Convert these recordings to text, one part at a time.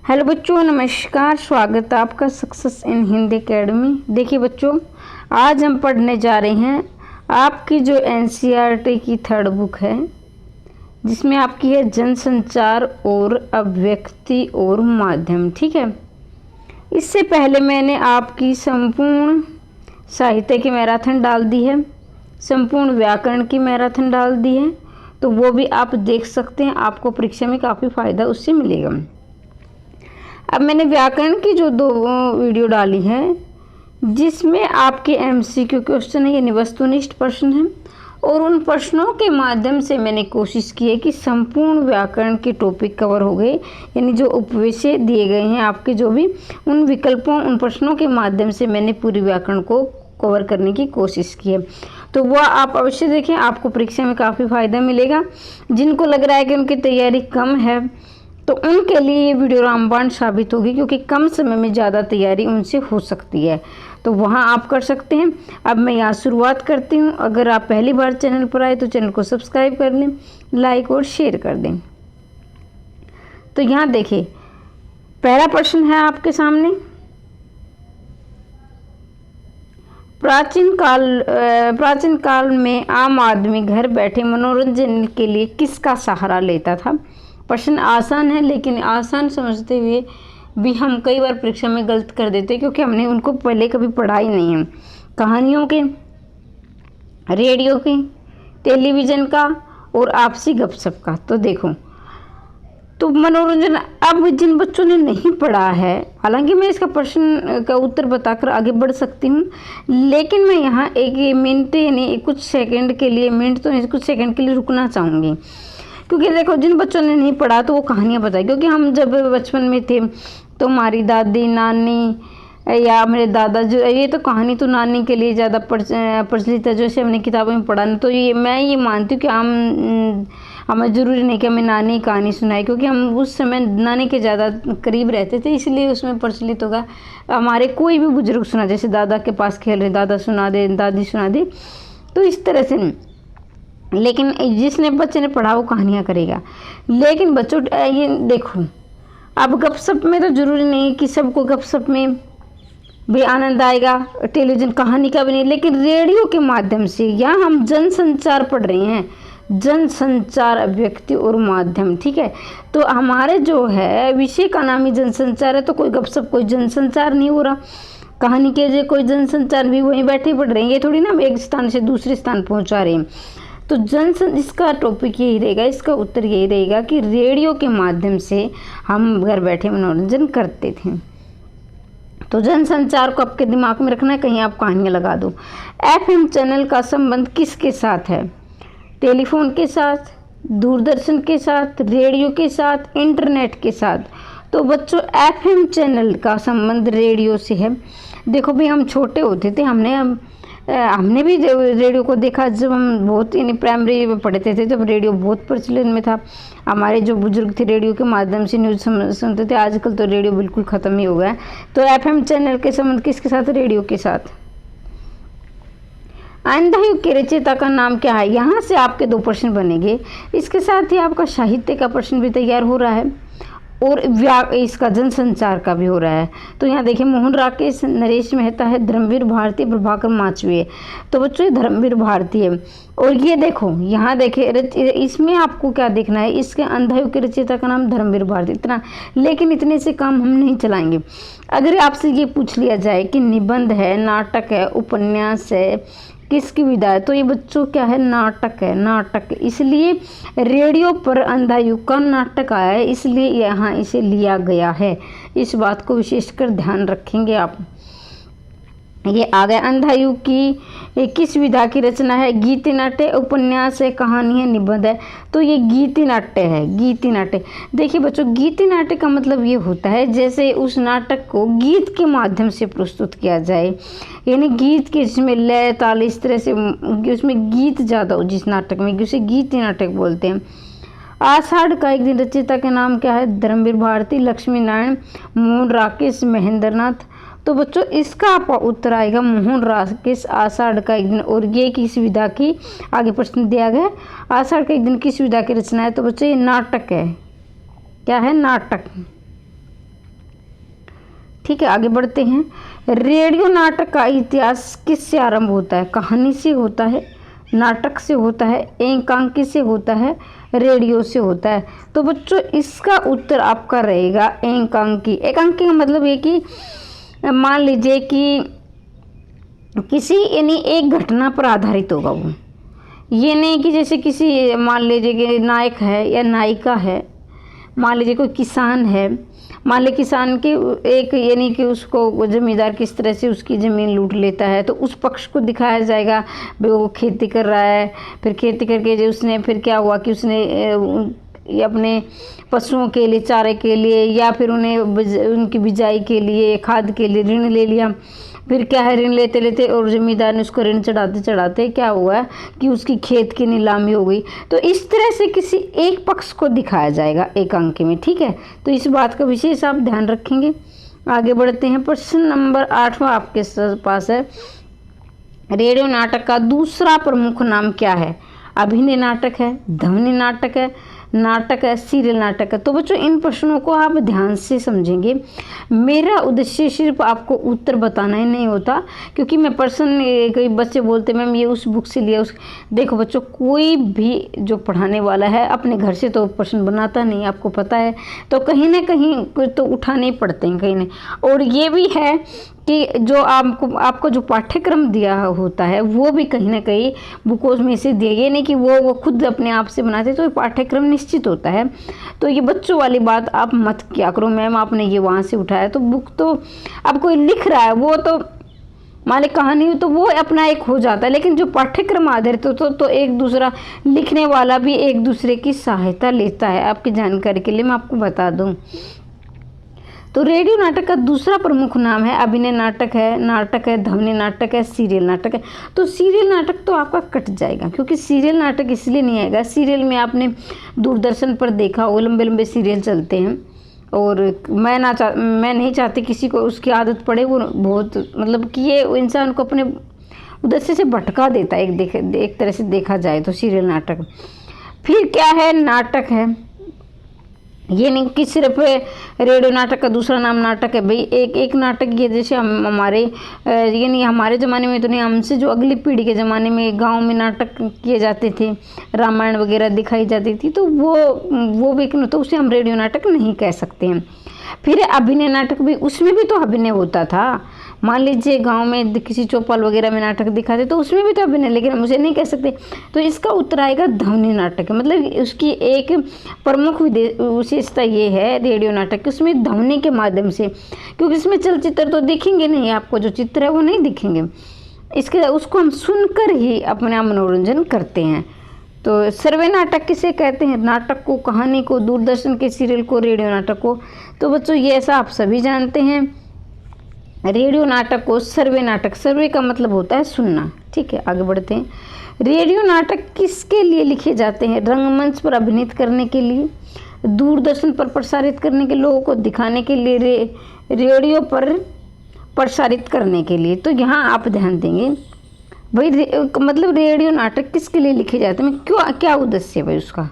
Hello बच्चों, नमस्कार। स्वागत है आपका सक्सेस इन हिंदी एकेडमी। देखिए बच्चों, आज हम पढ़ने जा रहे हैं आपकी जो एनसीईआरटी की थर्ड बुक है, जिसमें आपकी है जनसंचार और अभिव्यक्ति और माध्यम। ठीक है, इससे पहले मैंने आपकी संपूर्ण साहित्य की मैराथन डाल दी है, संपूर्ण व्याकरण की मैराथन डाल दी है, तो वो भी आप देख सकते हैं। आपको परीक्षा में काफ़ी फ़ायदा उससे मिलेगा। अब मैंने व्याकरण की जो 2 वीडियो डाली है, जिसमें आपके एमसीक्यू क्वेश्चन है, यानी वस्तुनिष्ठ प्रश्न हैं, और उन प्रश्नों के माध्यम से मैंने कोशिश की है कि संपूर्ण व्याकरण के टॉपिक कवर हो गए, यानी जो उपविषय दिए गए हैं आपके, जो भी उन विकल्पों, उन प्रश्नों के माध्यम से मैंने पूरी व्याकरण को कवर करने की कोशिश की है। तो वह आप अवश्य देखें, आपको परीक्षा में काफ़ी फ़ायदा मिलेगा। जिनको लग रहा है कि उनकी तैयारी कम है, तो उनके लिए ये वीडियो रामबाण साबित होगी, क्योंकि कम समय में ज़्यादा तैयारी उनसे हो सकती है, तो वहाँ आप कर सकते हैं। अब मैं यहाँ शुरुआत करती हूँ। अगर आप पहली बार चैनल पर आए तो चैनल को सब्सक्राइब कर लें, लाइक और शेयर कर दें। तो यहाँ देखिए, पहला प्रश्न है आपके सामने। प्राचीन काल में आम आदमी घर बैठे मनोरंजन के लिए किसका सहारा लेता था? प्रश्न आसान है, लेकिन आसान समझते हुए भी हम कई बार परीक्षा में गलत कर देते हैं, क्योंकि हमने उनको पहले कभी पढ़ा ही नहीं है। कहानियों के, रेडियो के, टेलीविज़न का और आपसी गपशप का। तो देखो, तो मनोरंजन, अब जिन बच्चों ने नहीं पढ़ा है, हालांकि मैं इसका प्रश्न का उत्तर बताकर आगे बढ़ सकती हूँ, लेकिन मैं यहाँ एक मिनट यानी कुछ सेकंड के लिए, मिनट तो नहीं, कुछ सेकंड के लिए रुकना चाहूँगी। क्योंकि देखो, जिन बच्चों ने नहीं पढ़ा तो वो कहानियाँ बताए, क्योंकि हम जब बचपन में थे तो हमारी दादी, नानी या मेरे दादा, जो ये तो कहानी तो नानी के लिए ज़्यादा प्रचलित है, जैसे हमने किताबों में पढ़ा ना। तो ये मैं ये मानती हूँ कि हमें ज़रूरी नहीं कि हमें नानी कहानी सुनाए, क्योंकि हम उस समय नानी के ज़्यादा करीब रहते थे, इसलिए उसमें प्रचलित होगा। हमारे कोई भी बुजुर्ग सुना, जैसे दादा के पास खेल रहे, दादा सुना दे, दादी सुना दे, तो इस तरह से। लेकिन जिसने बच्चे ने पढ़ा वो कहानियाँ करेगा। लेकिन बच्चों, ये देखो, अब गपशप में तो ज़रूरी नहीं कि सबको गपशप में भी आनंद आएगा, टेलीविज़न कहानी का भी नहीं, लेकिन रेडियो के माध्यम से, यहाँ हम जनसंचार पढ़ रहे हैं, जनसंचार, अभिव्यक्ति और माध्यम। ठीक है, तो हमारे जो है विषय का नाम ही जनसंचार है, तो कोई गपशप, कोई जनसंचार नहीं हो रहा। कहानी के जो कोई जनसंचार भी वहीं बैठे पढ़ रहे हैं, ये थोड़ी ना हम एक स्थान से दूसरे स्थान पहुँचा रहे हैं। तो इसका टॉपिक यही रहेगा, इसका उत्तर यही रहेगा कि रेडियो के माध्यम से हम घर बैठे मनोरंजन करते थे। तो जनसंचार को आपके दिमाग में रखना है, कहीं आप कहानियाँ लगा दो। एफएम चैनल का संबंध किसके साथ है? टेलीफोन के साथ, दूरदर्शन के साथ, रेडियो के साथ, इंटरनेट के साथ। तो बच्चों, एफएम चैनल का संबंध रेडियो से है। देखो भाई, हम छोटे होते थे, हमने भी रेडियो को देखा, जब हम बहुत यानी प्राइमरी में पढ़ते थे, जब रेडियो बहुत प्रचलन में था। हमारे जो बुजुर्ग थे रेडियो के माध्यम से न्यूज़ सुनते थे। आजकल तो रेडियो बिल्कुल ख़त्म ही हो गया है। तो एफएम चैनल के संबंध किसके साथ? रेडियो के साथ। आइंदा युग के रचयिता का नाम क्या है? यहाँ से आपके 2 प्रश्न बनेंगे। इसके साथ ही आपका साहित्य का प्रश्न भी तैयार हो रहा है, और इसका जनसंचार का भी हो रहा है। तो यहाँ देखिए, मोहन राकेश, नरेश मेहता है, धर्मवीर भारती, प्रभाकर माचवी है। तो बच्चों, ये धर्मवीर भारती है। और ये देखो, यहाँ देखिए, इसमें आपको क्या देखना है, इसके अंधा युग के रचयिता का नाम धर्मवीर भारती, इतना। लेकिन इतने से काम हम नहीं चलाएंगे। अगर आपसे ये पूछ लिया जाए कि निबंध है, नाटक है, उपन्यास है, किसकी विधा है, तो ये बच्चों क्या है? नाटक है, नाटक। इसलिए रेडियो पर अंधा युग का नाटक आया है, इसलिए यहाँ इसे लिया गया है। इस बात को विशेषकर ध्यान रखेंगे आप। ये आ गया, अंधा युग की किस विधा की रचना है? गीति नाट्य, उपन्यास है, कहानी है, निबंध है। तो ये गीति नाट्य है, गीति नाट्य। देखिए बच्चों, गीति नाट्य का मतलब ये होता है जैसे उस नाटक को गीत के माध्यम से प्रस्तुत किया जाए, यानी गीत के, जिसमें लय, ताल, इस तरह से उसमें गीत ज़्यादा हो, जिस नाटक में, उसे गीति नाटक बोलते हैं। आषाढ़ का एक दिन रचयिता का नाम क्या है? धर्मवीर भारती, लक्ष्मी नारायण, मोहन राकेश, महेंद्रनाथ। तो बच्चों, इसका आपका उत्तर आएगा मोहन राकेश, आषाढ़ का एक दिन। और ये किस विधा की, आगे प्रश्न दिया गया, आषाढ़ का एक दिन किस विधा की रचना है? तो बच्चों, ये नाटक है। क्या है? नाटक। ठीक है, आगे बढ़ते हैं। रेडियो नाटक का इतिहास किससे आरंभ होता है? कहानी से होता है, नाटक से होता है, एकांकी से होता है, रेडियो से होता है। तो बच्चों इसका उत्तर आपका रहेगा एकांकी। एकांकी का मतलब ये कि मान लीजिए कि किसी यानी एक घटना पर आधारित होगा वो, ये नहीं कि जैसे किसी मान लीजिए कि नायक है या नायिका है, मान लीजिए कोई किसान है, मान लीजिए किसान की एक यानी कि उसको ज़मींदार किस तरह से उसकी ज़मीन लूट लेता है, तो उस पक्ष को दिखाया जाएगा। भाई वो खेती कर रहा है, फिर खेती करके जो उसने फिर क्या हुआ कि उसने ये अपने पशुओं के लिए, चारे के लिए, या फिर उन्हें उनकी बिजाई के लिए, खाद के लिए ऋण ले लिया। फिर क्या है, ऋण लेते लेते और ज़मींदार ने उसको ऋण चढ़ाते चढ़ाते क्या हुआ कि उसकी खेत की नीलामी हो गई। तो इस तरह से किसी एक पक्ष को दिखाया जाएगा एकांकी में, ठीक है। तो इस बात का विशेष आप ध्यान रखेंगे। आगे बढ़ते हैं। प्रश्न नंबर 8वां आपके पास है, रेडियो नाटक का दूसरा प्रमुख नाम क्या है? अभिनय नाटक है, ध्वनि नाटक है, नाटक है, सीरियल नाटक है। तो बच्चों इन प्रश्नों को आप ध्यान से समझेंगे। मेरा उद्देश्य सिर्फ आपको उत्तर बताना ही नहीं होता, क्योंकि मैं प्रश्न, कई बच्चे बोलते मैम ये उस बुक से लिया उस। देखो बच्चों, कोई भी जो पढ़ाने वाला है अपने घर से तो प्रश्न बनाता नहीं, आपको पता है। तो कहीं ना कहीं तो उठाने ही पड़ते हैं कहीं ना। और ये भी है कि जो आपको जो पाठ्यक्रम दिया होता है वो भी कहीं ना कहीं बुकों में से दिया, ये नहीं कि वो खुद अपने आप से बनाते, तो पाठ्यक्रम निश्चित होता है। तो ये बच्चों वाली बात आप मत किया करो, मैम आपने ये वहाँ से उठाया। तो बुक तो अब कोई लिख रहा है, वो तो मान ली कहानी तो वो अपना एक हो जाता है, लेकिन जो पाठ्यक्रम आधारित तो एक दूसरा लिखने वाला भी एक दूसरे की सहायता लेता है। आपकी जानकारी के लिए मैं आपको बता दूँ। तो रेडियो नाटक का दूसरा प्रमुख नाम है अभिनय नाटक है, ध्वनि नाटक है, सीरियल नाटक है। तो सीरियल नाटक तो आपका कट जाएगा, क्योंकि सीरियल नाटक इसलिए नहीं आएगा। सीरियल में आपने दूरदर्शन पर देखा वो लंबे लंबे सीरियल चलते हैं, और मैं नहीं चाहती किसी को उसकी आदत पड़े। वो बहुत मतलब कि ये इंसान को अपने उद्देश्य से भटका देता है एक तरह से देखा जाए तो सीरियल नाटक। फिर क्या है, नाटक है। ये नहीं कि सिर्फ रेडियो नाटक का दूसरा नाम नाटक है। भाई एक नाटक ये जैसे हमारे ये नहीं हमारे ज़माने में तो नहीं, हमसे जो अगली पीढ़ी के ज़माने में गांव में नाटक किए जाते थे, रामायण वगैरह दिखाई जाती थी, तो वो भी तो उसे हम रेडियो नाटक नहीं कह सकते हैं। फिर अभिनय नाटक भी, उसमें भी तो अभिनय होता था। मान लीजिए गांव में किसी चौपाल वगैरह में नाटक दिखाते तो उसमें भी तो अभिनय, लेकिन हम उसे नहीं कह सकते। तो इसका उत्तर आएगा ध्वनि नाटक। मतलब उसकी एक प्रमुख विशेषता ये है रेडियो नाटक की, उसमें ध्वनि के माध्यम से, क्योंकि इसमें चलचित्र तो दिखेंगे नहीं, आपको जो चित्र है वो नहीं दिखेंगे, उसको हम सुनकर ही अपना मनोरंजन करते हैं। तो सर्वे नाटक किसे कहते हैं? नाटक को, कहानी को, दूरदर्शन के सीरियल को, रेडियो नाटक को। तो बच्चों ये ऐसा आप सभी जानते हैं। रेडियो नाटक को सर्वे नाटक, सर्वे का मतलब होता है सुनना, ठीक है। आगे बढ़ते हैं। रेडियो नाटक किसके लिए लिखे जाते हैं? रंगमंच पर अभिनीत करने के लिए, दूरदर्शन पर प्रसारित करने के, लोगों को दिखाने के लिए, रेडियो पर प्रसारित करने के लिए। तो यहाँ आप ध्यान देंगे भाई, मतलब रेडियो नाटक किसके लिए लिखे जाते हैं, क्यों, क्या उद्देश्य है भाई उसका?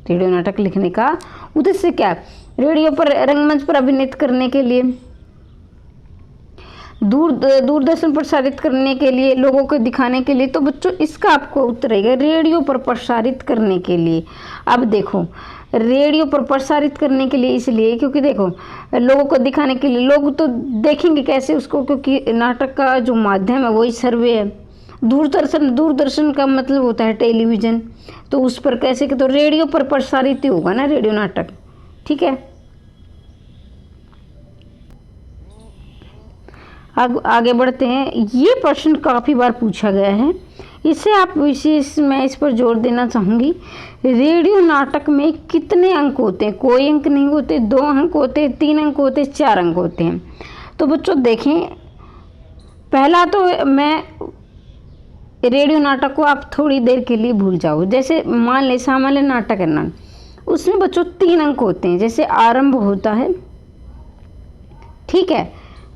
रेडियो नाटक लिखने का उद्देश्य क्या है? रेडियो पर, रंगमंच पर अभिनीत करने के लिए, दूरदर्शन प्रसारित करने के लिए, लोगों को दिखाने के लिए। तो बच्चों इसका आपको उत्तर रहेगा रेडियो पर प्रसारित करने के लिए। अब देखो, रेडियो पर प्रसारित करने के लिए इसलिए क्योंकि देखो लोगों को दिखाने के लिए, लोग तो देखेंगे कैसे उसको, क्योंकि नाटक का जो माध्यम है वही सर्वे है। दूरदर्शन का मतलब होता है टेलीविज़न, तो उस पर कैसे कि तो रेडियो पर प्रसारित ही होगा ना रेडियो नाटक, ठीक है। आगे बढ़ते हैं। ये प्रश्न काफ़ी बार पूछा गया है, इससे आप विशेष मैं इस पर जोर देना चाहूँगी। रेडियो नाटक में कितने अंक होते हैं? कोई अंक नहीं होते, 2 अंक होते हैं, 3 अंक होते हैं, 4 अंक होते हैं। तो बच्चों देखें, पहला तो मैं रेडियो नाटक को आप थोड़ी देर के लिए भूल जाओ। जैसे मान ले सामान्य नाटक है ना, उसमें बच्चों 3 अंक होते हैं। जैसे आरंभ होता है, ठीक है।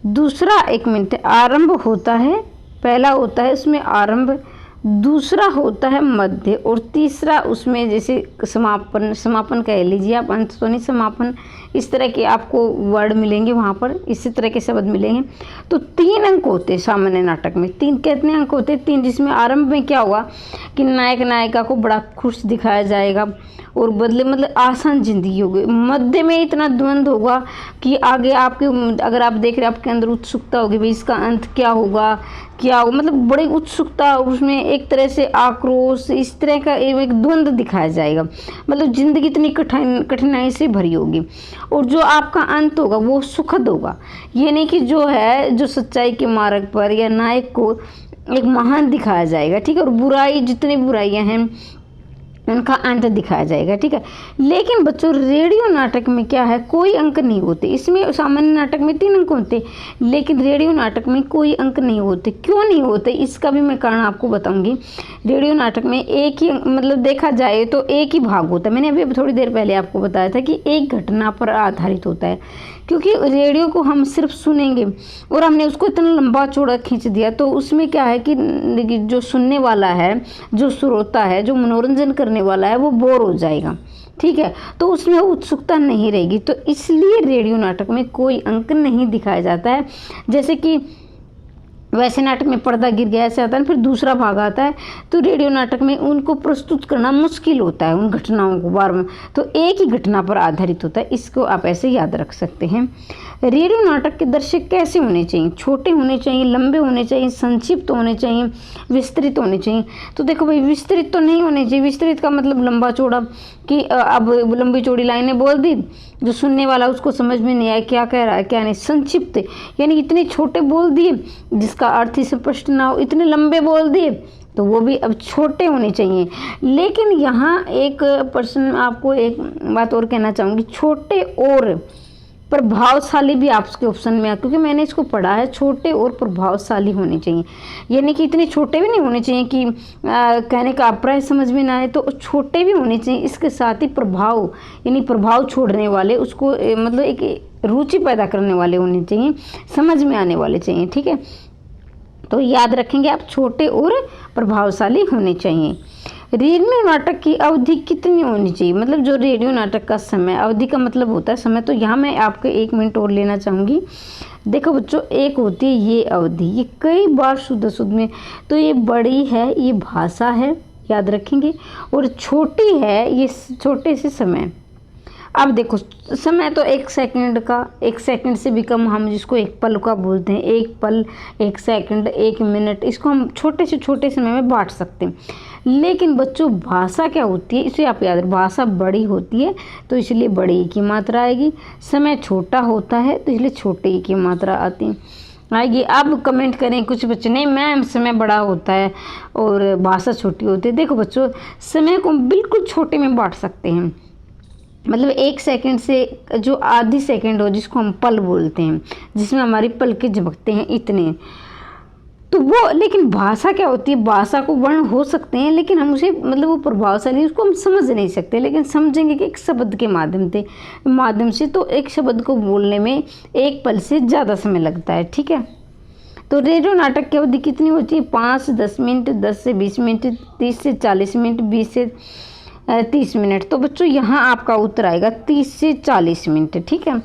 दूसरा, 1 मिनट, आरंभ होता है, पहला होता है उसमें आरंभ, दूसरा होता है मध्य, और तीसरा उसमें जैसे समापन कह लीजिए आप, अंत तो नहीं, समापन, इस तरह के आपको वर्ड मिलेंगे वहाँ पर, इसी तरह के शब्द मिलेंगे। तो 3 अंक होते हैं सामान्य नाटक में। 3 कितने अंक होते हैं? 3, जिसमें आरंभ में क्या हुआ कि नायक नायिका को बड़ा खुश दिखाया जाएगा और बदले मतलब आसान जिंदगी होगी। मध्य में इतना द्वंद्व होगा कि आगे आपके, अगर आप देख रहे हैं आपके अंदर उत्सुकता होगी भाई इसका अंत क्या होगा, क्या होगा, मतलब बड़ी उत्सुकता, उसमें एक तरह से आक्रोश, इस तरह का एक द्वंद्व दिखाया जाएगा। मतलब जिंदगी इतनी कठिनाई से भरी होगी, और जो आपका अंत होगा वो सुखद होगा। ये नहीं कि जो है जो सच्चाई के मार्ग पर या नायक को एक महान दिखाया जाएगा, ठीक है, और बुराई, जितनी बुराइयां हैं उनका अंत दिखाया जाएगा, ठीक है। लेकिन बच्चों रेडियो नाटक में क्या है, कोई अंक नहीं होते। इसमें सामान्य नाटक में 3 अंक होते, लेकिन रेडियो नाटक में कोई अंक नहीं होते। क्यों नहीं होते, इसका भी मैं कारण आपको बताऊंगी। रेडियो नाटक में एक ही, मतलब देखा जाए तो एक ही भाग होता है। मैंने अभी थोड़ी देर पहले आपको बताया था कि एक घटना पर आधारित होता है, क्योंकि रेडियो को हम सिर्फ सुनेंगे और हमने उसको इतना लंबा चौड़ा खींच दिया, तो उसमें क्या है कि जो सुनने वाला है, जो श्रोता है, जो मनोरंजन करने वाला है, वो बोर हो जाएगा, ठीक है, तो उसमें उत्सुकता नहीं रहेगी। तो इसलिए रेडियो नाटक में कोई अंक नहीं दिखाया जाता है। जैसे कि वैसे नाटक में पर्दा गिर गया ऐसे आता है, फिर दूसरा भाग आता है, तो रेडियो नाटक में उनको प्रस्तुत करना मुश्किल होता है, उन घटनाओं को बार में, तो एक ही घटना पर आधारित होता है। इसको आप ऐसे याद रख सकते हैं। रेडियो नाटक के दर्शक कैसे होने चाहिए? छोटे होने चाहिए, लंबे होने चाहिए, संक्षिप्त होने चाहिए, विस्तृत होने चाहिए। तो देखो भाई, विस्तृत तो नहीं होने चाहिए। विस्तृत का मतलब लंबा चौड़ा, कि अब लंबी चौड़ी लाइनें बोल दी, जो सुनने वाला उसको समझ में नहीं आया क्या कह रहा है क्या नहीं। संक्षिप्त यानी इतने छोटे बोल दिए जिसका अर्थ ही स्पष्ट ना हो, इतने लंबे बोल दिए तो वो भी अब छोटे होने चाहिए। लेकिन यहाँ एक पर्सन, आपको एक बात और कहना चाहूँगी, छोटे और प्रभावशाली भी आपके ऑप्शन में है, क्योंकि मैंने इसको पढ़ा है। छोटे और प्रभावशाली होने चाहिए, यानी कि इतने छोटे भी नहीं होने चाहिए कि कहने का अभिप्राय समझ में ना आए, तो छोटे भी होने चाहिए। इसके साथ ही प्रभाव, यानी प्रभाव छोड़ने वाले, उसको मतलब एक रुचि पैदा करने वाले होने चाहिए, समझ में आने वाले चाहिए, ठीक है। तो याद रखेंगे आप, छोटे और प्रभावशाली होने चाहिए। रेडियो नाटक की अवधि कितनी होनी चाहिए? मतलब जो रेडियो नाटक का समय, अवधि का मतलब होता है समय। तो यहाँ मैं आपको 1 मिनट और लेना चाहूँगी। देखो बच्चों, एक होती है ये अवधि, ये कई बार शुद्ध में, तो ये बड़ी है, ये भाषा है, याद रखेंगे, और छोटी है, ये छोटे से समय। अब देखो, समय तो 1 सेकंड का, 1 सेकंड से भी कम, हम जिसको 1 पल का बोलते हैं, 1 पल, 1 सेकंड, 1 मिनट, इसको हम छोटे से छोटे समय में बांट सकते हैं। लेकिन बच्चों, भाषा क्या होती है, इसे आप याद रखें, भाषा बड़ी होती है तो इसलिए बड़ी की मात्रा आएगी। समय छोटा होता है तो इसलिए छोटे की मात्रा आती आएगी। अब कमेंट करें कुछ बच्चे, नहीं मैम समय बड़ा होता है और भाषा छोटी होती है। देखो बच्चों, समय को बिल्कुल छोटे में बांट सकते हैं। मतलब 1 सेकंड से जो आधी सेकंड हो, जिसको हम पल बोलते हैं, जिसमें हमारी पलकें झपकते हैं, इतने, तो वो। लेकिन भाषा क्या होती है, भाषा को वर्ण हो सकते हैं, लेकिन हम उसे, मतलब वो प्रभावशाली, उसको हम समझ नहीं सकते, लेकिन समझेंगे कि एक शब्द के माध्यम से। तो एक शब्द को बोलने में 1 पल से ज़्यादा समय लगता है, ठीक है। तो रेडियो नाटक की अवधि कितनी होती है? 5 से 10 मिनट, 10 से 20 मिनट, 30 से 40 मिनट, 20 से 30 मिनट। तो बच्चों यहाँ आपका उत्तर आएगा 30 से 40 मिनट, ठीक है।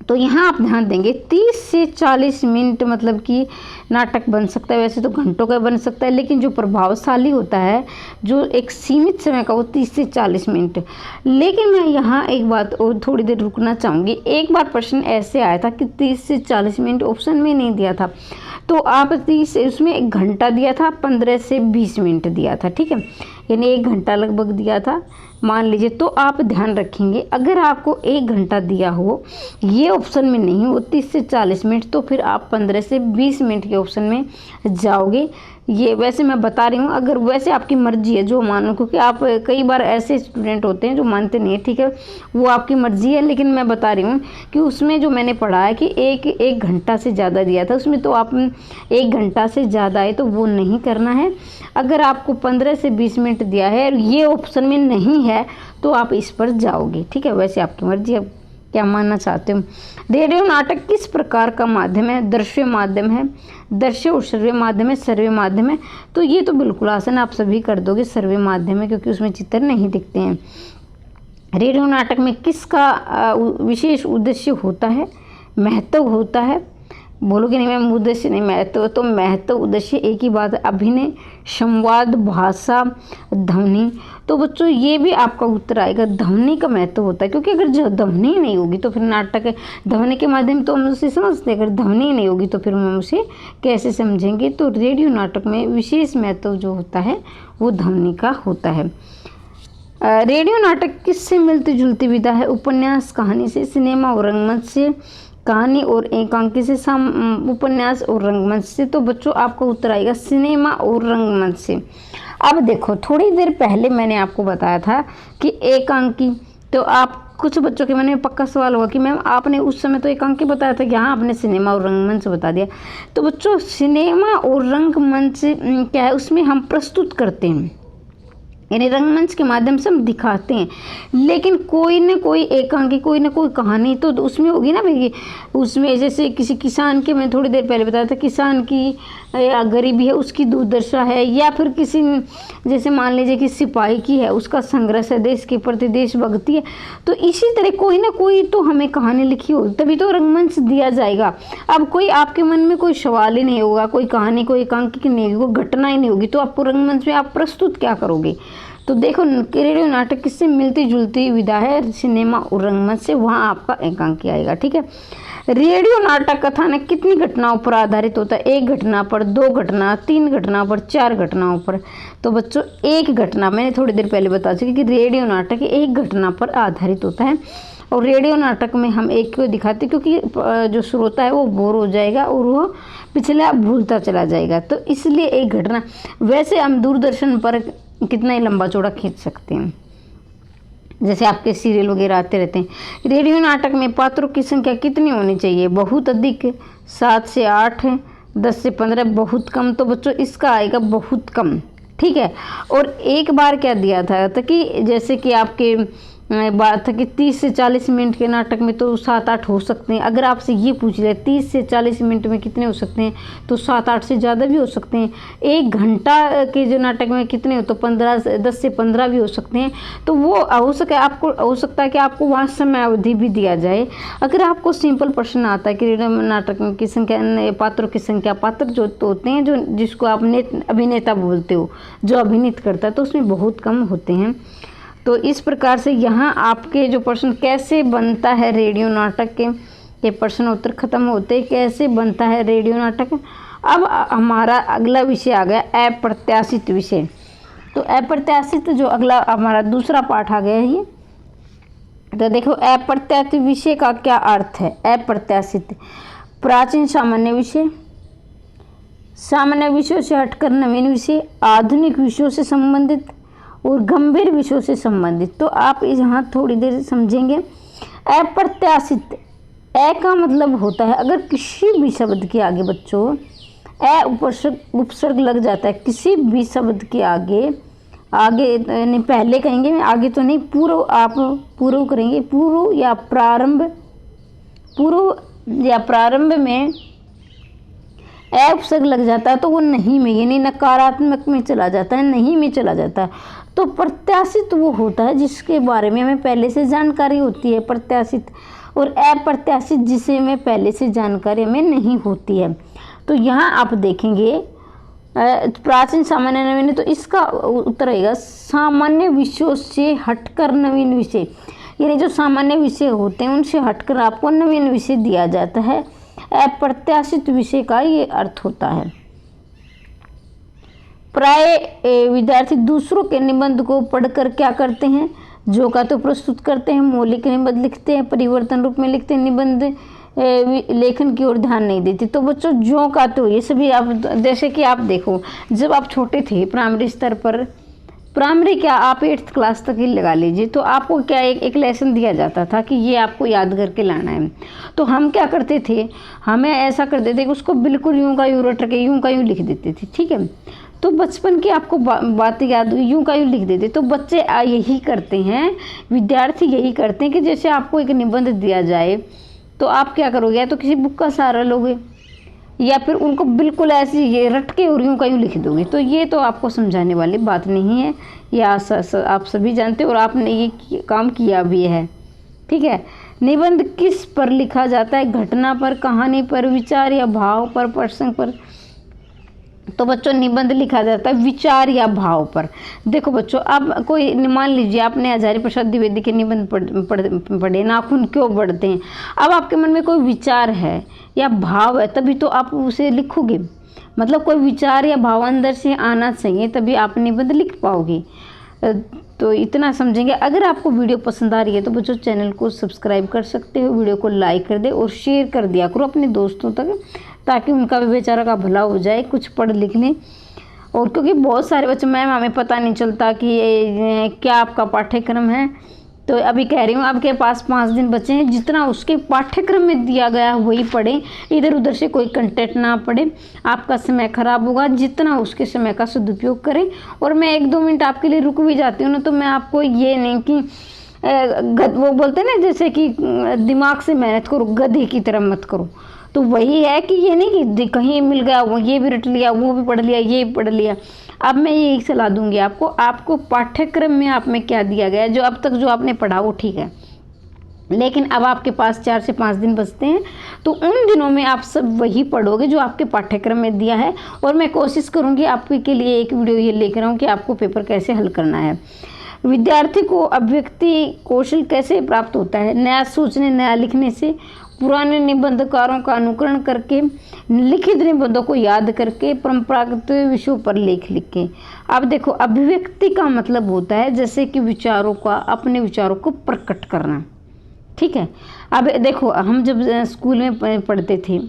तो यहाँ आप ध्यान देंगे, 30 से 40 मिनट मतलब कि नाटक बन सकता है। वैसे तो घंटों का बन सकता है, लेकिन जो प्रभावशाली होता है, जो एक सीमित समय का, वो 30 से 40 मिनट। लेकिन मैं यहाँ एक बात और थोड़ी देर रुकना चाहूँगी। एक बार प्रश्न ऐसे आया था कि 30 से 40 मिनट ऑप्शन में नहीं दिया था, तो आप 30, उसमें 1 घंटा दिया था, 15 से 20 मिनट दिया था, ठीक है, यानी 1 घंटा लगभग दिया था, मान लीजिए। तो आप ध्यान रखेंगे, अगर आपको 1 घंटा दिया हो, ये ऑप्शन में नहीं हो 30 से 40 मिनट, तो फिर आप 15 से 20 मिनट के ऑप्शन में जाओगे। ये वैसे मैं बता रही हूँ, अगर वैसे आपकी मर्जी है जो मानो, क्योंकि आप कई बार ऐसे स्टूडेंट होते हैं जो मानते नहीं है, ठीक है, वो आपकी मर्जी है। लेकिन मैं बता रही हूँ कि उसमें जो मैंने पढ़ा है कि एक घंटा से ज़्यादा दिया था, उसमें तो आप 1 घंटा से ज़्यादा है तो वो नहीं करना है। अगर आपको 15 से 20 मिनट दिया है और ये ऑप्शन में नहीं है तो आप इस पर जाओगे, ठीक है, वैसे आपकी मर्जी है। क्या मानना चाहते हो। रेडियो नाटक किस प्रकार का माध्यम है, दृश्य माध्यम है, दृश्य और श्रव्य माध्यम है, श्रव्य माध्यम है। तो ये तो बिल्कुल आसान आप सभी कर दोगे, श्रव्य माध्यम है क्योंकि उसमें चित्र नहीं दिखते हैं। रेडियो नाटक में किसका विशेष उद्देश्य होता है, महत्व होता है। बोलोगे नहीं मैम उद्देश्य नहीं महत्व, तो महत्व उद्देश्य एक ही बात है, अभिनय, संवाद, भाषा, ध्वनि। तो बच्चों ये भी आपका उत्तर आएगा, ध्वनि का महत्व होता है क्योंकि अगर जो ध्वनि नहीं होगी तो फिर नाटक ध्वनि के माध्यम तो हम उसे समझते हैं, अगर ध्वनि नहीं होगी तो फिर हम उसे कैसे समझेंगे। तो रेडियो नाटक में विशेष महत्व जो होता है वो ध्वनि का होता है। रेडियो नाटक किससे मिलती जुलती विधा है, उपन्यास कहानी से, सिनेमा और रंगमंच से, कहानी और एकांकी से, उपन्यास और रंगमंच से। तो बच्चों आपका उत्तर आएगा सिनेमा और रंगमंच से। अब देखो थोड़ी देर पहले मैंने आपको बताया था कि एकांकी, तो आप कुछ बच्चों के मन में पक्का सवाल होगा कि मैम आपने उस समय तो एकांकी बताया था कि हाँ आपने सिनेमा और रंगमंच बता दिया। तो बच्चों सिनेमा और रंगमंच क्या है, उसमें हम प्रस्तुत करते हैं, यानी रंगमंच के माध्यम से हम दिखाते हैं, लेकिन कोई ना कोई एकांकी, कोई ना कोई कहानी तो उसमें होगी ना भाई। उसमें जैसे किसी किसान के, मैं थोड़ी देर पहले बताया था, किसान की या गरीबी है उसकी दुर्दशा है, या फिर किसी जैसे मान लीजिए कि सिपाही की है उसका संघर्ष है, देश के प्रति देशभक्ति है। तो इसी तरह कोई ना कोई तो हमें कहानी लिखी होगी तभी तो रंगमंच दिया जाएगा। अब कोई आपके मन में कोई सवाल ही नहीं होगा, कोई कहानी, कोई एकांकी नहीं होगी, कोई घटना ही नहीं होगी, तो आपको रंगमंच में आप प्रस्तुत क्या करोगे। तो देखो रेडियो नाटक किससे मिलती जुलती विधा है, सिनेमा और रंगमंच से, वहाँ आपका एकांकी आएगा। ठीक है। रेडियो नाटक कथानक कितनी घटनाओं पर आधारित होता है, एक घटना पर, दो घटना, तीन घटना पर, चार घटनाओं पर। तो बच्चों एक घटना, मैंने थोड़ी देर पहले बता चुकी कि रेडियो नाटक एक घटना पर आधारित होता है। और रेडियो नाटक में हम एक को दिखाते क्योंकि जो श्रोता है वो बोर हो जाएगा और वो पिछला भूलता चला जाएगा, तो इसलिए एक घटना। वैसे हम दूरदर्शन पर कितना ही लंबा चौड़ा खींच सकते हैं, जैसे आपके सीरियल वगैरह आते रहते हैं। रेडियो नाटक में पात्रों की संख्या कितनी होनी चाहिए, बहुत अधिक, 7 से 8, 10 से 15, बहुत कम। तो बच्चों इसका आएगा बहुत कम। ठीक है। और एक बार क्या दिया था तो कि जैसे कि आपके बात था कि 30 से 40 मिनट के नाटक में तो 7-8 हो सकते हैं। अगर आपसे ये पूछ ले 30 से 40 मिनट में कितने हो सकते हैं, तो 7-8 से ज़्यादा भी हो सकते हैं। 1 घंटा के जो नाटक में कितने हो, तो 10 से 15 भी हो सकते हैं। तो वो हो सकता है कि आपको वहाँ समय अवधि भी दिया जाए। अगर आपको सिंपल प्रश्न आता है कि रेडियो नाटक की संख्या, पात्रों की संख्या, पात्र जो तो होते हैं जो जिसको आप अभिनेता बोलते हो, जो अभिनीत करता है, तो उसमें बहुत कम होते हैं। तो इस प्रकार से यहाँ आपके जो प्रश्न कैसे बनता है रेडियो नाटक के प्रश्न उत्तर खत्म होते, कैसे बनता है रेडियो नाटक। अब हमारा अगला विषय आ गया अप्रत्याशित विषय। तो अप्रत्याशित जो अगला हमारा दूसरा पाठ आ गया है ये। तो देखो अप्रत्याशित विषय का क्या अर्थ है। अप्रत्याशित प्राचीन सामान्य विषय, सामान्य विषयों से हटकर नवीन विषय, आधुनिक विषयों से संबंधित और गंभीर विषयों से संबंधित। तो आप यहाँ थोड़ी देर समझेंगे। अप्रत्याशित, ए का मतलब होता है अगर किसी भी शब्द के आगे बच्चों उपसर्ग लग जाता है, किसी भी शब्द के आगे नहीं, पहले कहेंगे आगे तो नहीं, पूर्व, आप पूर्व करेंगे, पूर्व या प्रारंभ में उपसर्ग लग जाता है तो वो नहीं में, यानी नकारात्मक में चला जाता है, नहीं में चला जाता है। तो प्रत्याशित वो होता है जिसके बारे में हमें पहले से जानकारी होती है, प्रत्याशित। और अप्रत्याशित जिसे में पहले से जानकारी हमें नहीं होती है। तो यहाँ आप देखेंगे प्राचीन सामान्य नवीन, तो इसका उत्तर आएगा सामान्य विषयों से हटकर नवीन विषय, यानी जो सामान्य विषय होते हैं उनसे हटकर आपको नवीन विषय दिया जाता है। अप्रत्याशित विषय का ये अर्थ होता है। प्राय विद्यार्थी दूसरों के निबंध को पढ़कर क्या करते हैं, जो का तो प्रस्तुत करते हैं, मौलिक निबंध लिखते हैं, परिवर्तन रूप में लिखते हैं, निबंध लेखन की ओर ध्यान नहीं देते। तो बच्चों जो का तो ये सभी आप, जैसे कि आप देखो जब आप छोटे थे प्राइमरी स्तर पर, प्राइमरी क्या आप 8th क्लास तक ही लगा लीजिए, तो आपको क्या एक लेसन दिया जाता था कि ये आपको याद करके लाना है। तो हम क्या करते थे, हमें ऐसा करते थे कि उसको बिल्कुल यूं का यूं रट के यूं का यूं लिख देते थे। ठीक है। तो बचपन की आपको बातें याद यूं का यूं लिख देते। तो बच्चे यही करते हैं, विद्यार्थी यही करते हैं कि जैसे आपको एक निबंध दिया जाए तो आप क्या करोगे, या तो किसी बुक का सहारा लोगे या फिर उनको बिल्कुल ऐसे ये रट के और यूं का यूं लिख दोगे। तो ये तो आपको समझाने वाली बात नहीं है, ये आप सभी जानते हो और आपने ये काम किया भी है। ठीक है, निबंध किस पर लिखा जाता है, घटना पर, कहानी पर, विचार या भाव पर, प्रसंग पर। तो बच्चों निबंध लिखा जाता है विचार या भाव पर। देखो बच्चों, अब कोई मान लीजिए आपने हजारी प्रसाद द्विवेदी के निबंध पढ़े, नाखून क्यों बढ़ते हैं। अब आपके मन में कोई विचार है या भाव है तभी तो आप उसे लिखोगे, मतलब कोई विचार या भाव अंदर से आना चाहिए तभी आप निबंध लिख पाओगे। तो इतना समझेंगे। अगर आपको वीडियो पसंद आ रही है तो बच्चों चैनल को सब्सक्राइब कर सकते हो, वीडियो को लाइक कर दे और शेयर कर दिया करो अपने दोस्तों तक, ताकि उनका भी बेचारा का भला हो जाए, कुछ पढ़ लिख लें। और क्योंकि बहुत सारे बच्चे मैम हमें पता नहीं चलता कि क्या आपका पाठ्यक्रम है, तो अभी कह रही हूँ आपके पास 5 दिन बचे हैं, जितना उसके पाठ्यक्रम में दिया गया वही पढ़ें, इधर उधर से कोई कंटेंट ना पढ़ें, आपका समय खराब होगा। जितना उसके समय का सदुपयोग करें। और मैं 1-2 मिनट आपके लिए रुक भी जाती हूँ ना, तो मैं आपको ये नहीं कि वो बोलते हैं ना जैसे कि दिमाग से मेहनत करो, गधे की तरह मत करो। तो वही है कि ये नहीं कि कहीं मिल गया वो ये भी रट लिया, वो भी पढ़ लिया, ये भी पढ़ लिया। अब मैं यही सलाह दूंगी आपको पाठ्यक्रम में आप में क्या दिया गया है, जो अब तक जो आपने पढ़ा वो ठीक है, लेकिन अब आपके पास 4 से 5 दिन बचते हैं, तो उन दिनों में आप सब वही पढ़ोगे जो आपके पाठ्यक्रम में दिया है। और मैं कोशिश करूँगी आपके लिए एक वीडियो ये लेकर आऊँ कि आपको पेपर कैसे हल करना है। विद्यार्थी को अभिव्यक्ति कौशल कैसे प्राप्त होता है, नया सोचने, नया लिखने से, पुराने निबंधकारों का अनुकरण करके, लिखित निबंधों को याद करके, परंपरागत विषयों पर लेख लिख के। अब देखो, अभिव्यक्ति का मतलब होता है जैसे कि विचारों का, अपने विचारों को प्रकट करना। ठीक है, अब देखो हम जब स्कूल में पढ़ते थे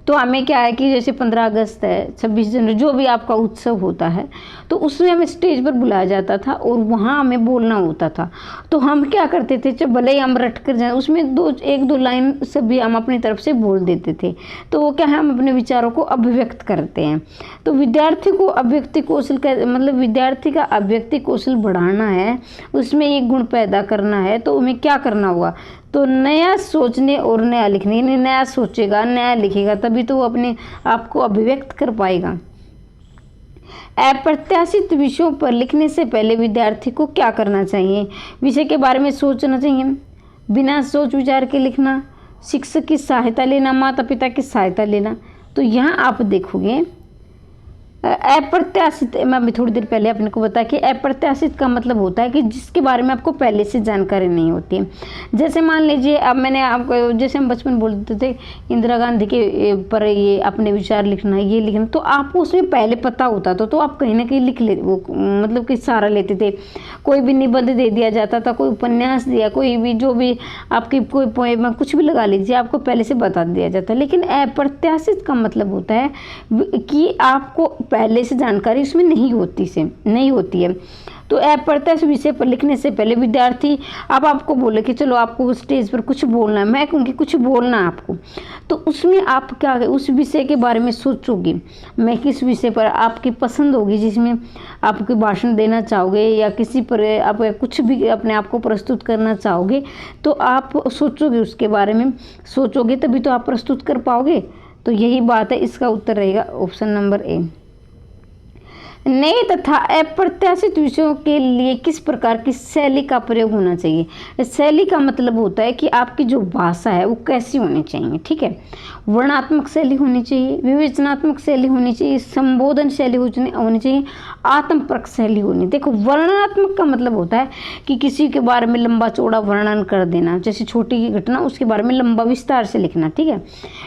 तो हमें क्या है कि जैसे 15 अगस्त है, 26 जनवरी, जो भी आपका उत्सव होता है, तो उसमें हमें स्टेज पर बुलाया जाता था और वहाँ हमें बोलना होता था। तो हम क्या करते थे, जब भले ही हम रट कर जाए, उसमें 1-2 लाइन सभी हम अपनी तरफ से बोल देते थे। तो वो क्या है, हम अपने विचारों को अभिव्यक्त करते हैं। तो विद्यार्थी को अभिव्यक्ति कौशल का मतलब विद्यार्थी का अभिव्यक्ति कौशल बढ़ाना है, उसमें एक गुण पैदा करना है, तो हमें क्या करना होगा, तो नया सोचने और नया लिखने, यानी नया सोचेगा, नया लिखेगा, तभी तो वो अपने आप को अभिव्यक्त कर पाएगा। अप्रत्याशित विषयों पर लिखने से पहले विद्यार्थी को क्या करना चाहिए, विषय के बारे में सोचना चाहिए, बिना सोच विचार के लिखना, शिक्षक की सहायता लेना, माता पिता की सहायता लेना। तो यहाँ आप देखोगे अप्रत्याशित, मैं अभी थोड़ी देर पहले अपने को बताया कि अप्रत्याशित का मतलब होता है कि जिसके बारे में आपको पहले से जानकारी नहीं होती है। जैसे मान लीजिए, अब मैंने आपको, जैसे हम बचपन बोलते थे इंदिरा गांधी के पर ये अपने विचार लिखना, ये लिखना, तो आपको उसमें पहले पता होता था, तो आप कहीं ना कहीं लिख ले, वो मतलब कि सहारा लेते थे। कोई भी निबंध दे दिया जाता था, कोई उपन्यास दिया, कोई भी जो भी आपकी कोई पोएम, कुछ भी लगा लीजिए, आपको पहले से बता दिया जाता है। लेकिन अप्रत्याशित का मतलब होता है कि आपको पहले से जानकारी उसमें नहीं होती है। तो अप्रत्याशित विषय पर लिखने से पहले विद्यार्थी, अब आपको बोले कि चलो आपको स्टेज पर कुछ बोलना है, मैं कहूँगी कुछ बोलना है आपको, तो उसमें आप क्या, उस विषय के बारे में सोचोगे, मैं किस विषय पर आपकी पसंद होगी, जिसमें आपके भाषण देना चाहोगे या किसी पर आप कुछ भी अपने आप को प्रस्तुत करना चाहोगे, तो आप सोचोगे, उसके बारे में सोचोगे तभी तो आप प्रस्तुत कर पाओगे। तो यही बात है, इसका उत्तर रहेगा ऑप्शन नंबर ए। नए तथा अप्रत्याशित विषयों के लिए किस प्रकार की शैली का प्रयोग होना चाहिए। शैली का मतलब होता है कि आपकी जो भाषा है वो कैसी होनी चाहिए। ठीक है, वर्णात्मक शैली होनी चाहिए, विवेचनात्मक शैली होनी चाहिए, संबोधन शैली होनी चाहिए, आत्मपरक शैली होनी। देखो, वर्णनात्मक का मतलब होता है कि किसी के बारे में लंबा चौड़ा वर्णन कर देना, जैसे छोटी घटना उसके बारे में लंबा विस्तार से लिखना। ठीक है,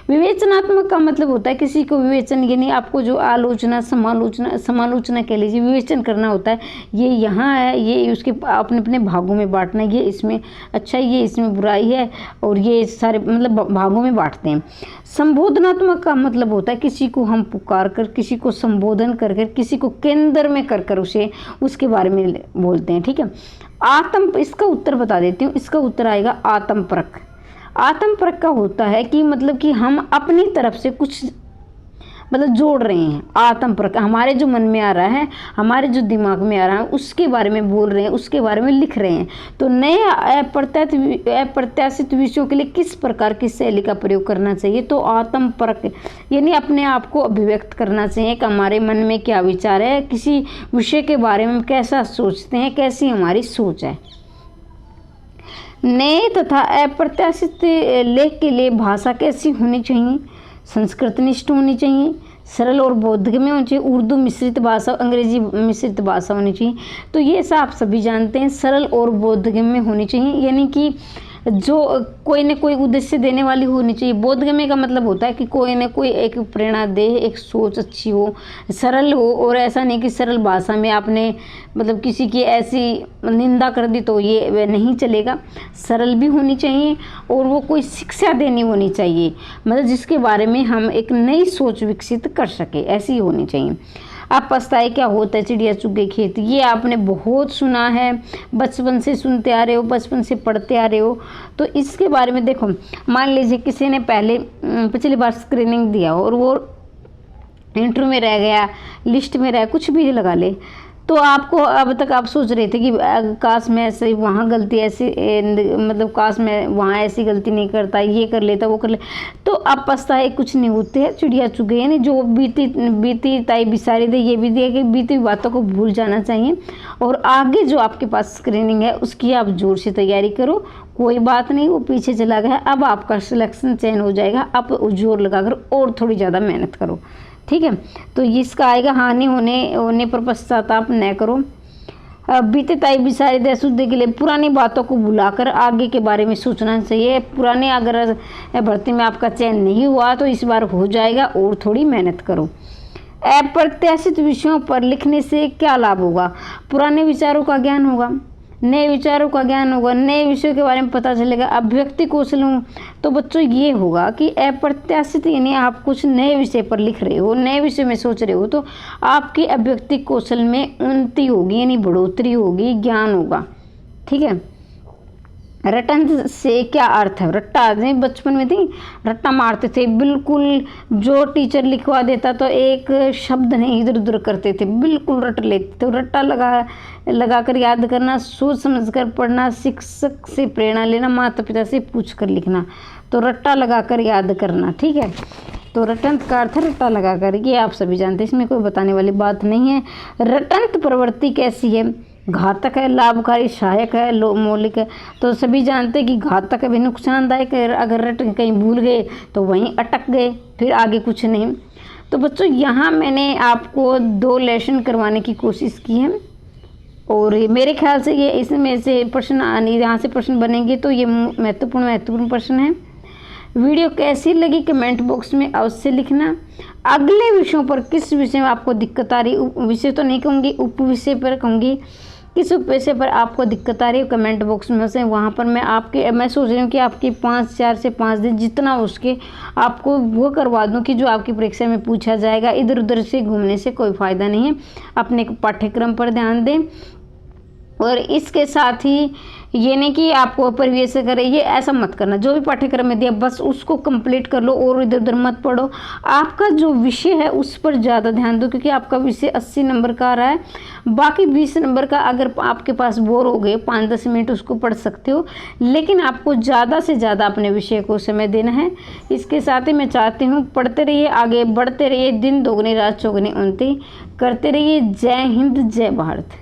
विवेचनात्मक का मतलब होता है किसी को विवेचन, यानी आपको जो आलोचना, समालोचना कह लीजिए, विवेचन करना होता है, ये यहाँ है, ये उसके अपने अपने भागों में बांटना, ये इसमें अच्छा है, ये इसमें बुराई है, और ये सारे मतलब भागों में बांटते हैं। संबोधनात्मक का मतलब होता है किसी को हम पुकार कर, किसी को संबोधन कर कर, किसी को केंद्र में कर कर उसे उसके बारे में बोलते हैं। ठीक है, इसका उत्तर बता देती हूँ, इसका उत्तर आएगा आत्मपरक। आत्मपरक का होता है कि मतलब कि हम अपनी तरफ से कुछ मतलब जोड़ रहे हैं। आत्म परक हमारे जो मन में आ रहा है, हमारे जो दिमाग में आ रहा है, उसके बारे में बोल रहे हैं, उसके बारे में लिख रहे हैं। तो नए अप्रत्याशित विषयों के लिए किस प्रकार की शैली का प्रयोग करना चाहिए? तो आत्म परक यानी अपने आप को अभिव्यक्त करना चाहिए कि हमारे मन में क्या विचार है, किसी विषय के बारे में कैसा सोचते हैं, कैसी हमारी सोच है। नए तथा अप्रत्याशित लेख के लिए भाषा कैसी होनी चाहिए? संस्कृतनिष्ठ होनी चाहिए, सरल और बोधगम्य होनी चाहिए, उर्दू मिश्रित भाषा, अंग्रेजी मिश्रित भाषा होनी चाहिए। तो ये सब आप सभी जानते हैं, सरल और बोधगम्य होनी चाहिए, यानी कि जो कोई न कोई उद्देश्य देने वाली होनी चाहिए। बोधगम्य का मतलब होता है कि कोई न कोई एक प्रेरणा दे, एक सोच अच्छी हो, सरल हो, और ऐसा नहीं कि सरल भाषा में आपने मतलब किसी की ऐसी निंदा कर दी तो ये नहीं चलेगा। सरल भी होनी चाहिए और वो कोई शिक्षा देनी होनी चाहिए, मतलब जिसके बारे में हम एक नई सोच विकसित कर सके, ऐसी होनी चाहिए। अब पछताए क्या होता है, चिड़िया चुग गई खेत, ये आपने बहुत सुना है, बचपन से सुनते आ रहे हो, बचपन से पढ़ते आ रहे हो। तो इसके बारे में देखो, मान लीजिए किसी ने पिछली बार स्क्रीनिंग दिया और वो इंटरव्यू में रह गया, लिस्ट में रह, कुछ भी लगा ले, तो आपको अब तक आप सोच रहे थे कि काश मैं ऐसे वहाँ गलती ऐसी मतलब काश मैं वहाँ ऐसी गलती नहीं करता, ये कर लेता, वो कर ले, तो अब पछताए कुछ नहीं होते हैं, चिड़िया चुग गई। यानी जो बीती ताई बिसारी दे, ये भी दिया कि बीती बातों को भूल जाना चाहिए और आगे जो आपके पास स्क्रीनिंग है उसकी आप जोर से तैयारी करो। कोई बात नहीं, वो पीछे चला गया, अब आपका सिलेक्शन चेंज हो जाएगा, आप जोर लगाकर और थोड़ी ज़्यादा मेहनत करो, ठीक है। तो इसका आएगा, हानि होने पर पश्चाताप न करो। बीते ताई बिसारी दे शुद्ध के लिए पुरानी बातों को भुलाकर आगे के बारे में सोचना चाहिए। पुराने अगर भर्ती में आपका चयन नहीं हुआ तो इस बार हो जाएगा, और थोड़ी मेहनत करो। अप्रत्याशित विषयों पर लिखने से क्या लाभ होगा? पुराने विचारों का ज्ञान होगा, नए विचारों का ज्ञान होगा, नए विषयों के बारे में पता चलेगा। अभिव्यक्ति कौशल हो तो बच्चों ये होगा कि अप्रत्याशित यानी आप कुछ नए विषय पर लिख रहे हो, नए विषय में सोच रहे हो, तो आपकी अभिव्यक्ति कौशल में उन्नति होगी, यानी बढ़ोतरी होगी, ज्ञान होगा, ठीक है। रटन से क्या अर्थ है? रट्टा, बचपन में थी रट्टा मारते थे, बिल्कुल जो टीचर लिखवा देता तो एक शब्द नहीं इधर उधर करते थे, बिल्कुल रट लेते थे। रट्टा लगा कर याद करना, सोच समझ कर पढ़ना, शिक्षक से प्रेरणा लेना, माता पिता से पूछ कर लिखना, तो रट्टा लगा कर याद करना, ठीक है। तो रटंत का अर्थ रट्टा लगा कर, ये आप सभी जानते हैं, इसमें कोई बताने वाली बात नहीं है। रटंत प्रवृत्ति कैसी है? घातक है, लाभकारी, सहायक है, मौलिक है। तो सभी जानते हैं कि घातक है, भी नुकसानदायक है, अगर रट कहीं भूल गए तो वहीं अटक गए, फिर आगे कुछ नहीं। तो बच्चों यहाँ मैंने आपको 2 लेसन करवाने की कोशिश की है और मेरे ख्याल से ये इसमें से प्रश्न यहाँ से प्रश्न बनेंगे, तो ये महत्वपूर्ण प्रश्न है। वीडियो कैसी लगी कमेंट बॉक्स में अवश्य लिखना। अगले विषयों पर किस विषय में आपको दिक्कत आ रही, विषय तो नहीं कहूँगी, उप विषय पर कहूँगी, किस विषय पर आपको दिक्कत आ रही है कमेंट बॉक्स में से, वहाँ पर मैं सोच रही हूँ कि आपकी 4 से 5 दिन जितना हो उसके आपको वो करवा दूँ कि जो आपकी परीक्षा में पूछा जाएगा। इधर उधर से घूमने से कोई फ़ायदा नहीं है, अपने पाठ्यक्रम पर ध्यान दें। और इसके साथ ही ये नहीं कि आपको परिवेश से करें, ये ऐसा मत करना, जो भी पाठ्यक्रम में दिया बस उसको कंप्लीट कर लो और इधर उधर मत पढ़ो। आपका जो विषय है उस पर ज़्यादा ध्यान दो, क्योंकि आपका विषय 80 नंबर का आ रहा है, बाकी 20 नंबर का अगर आपके पास बोर हो गए 5-10 मिनट उसको पढ़ सकते हो, लेकिन आपको ज़्यादा से ज़्यादा अपने विषय को समय देना है। इसके साथ ही मैं चाहती हूँ पढ़ते रहिए, आगे बढ़ते रहिए, दिन दोगुनी रात चौगुनी उन्नति करते रहिए। जय हिंद, जय भारत।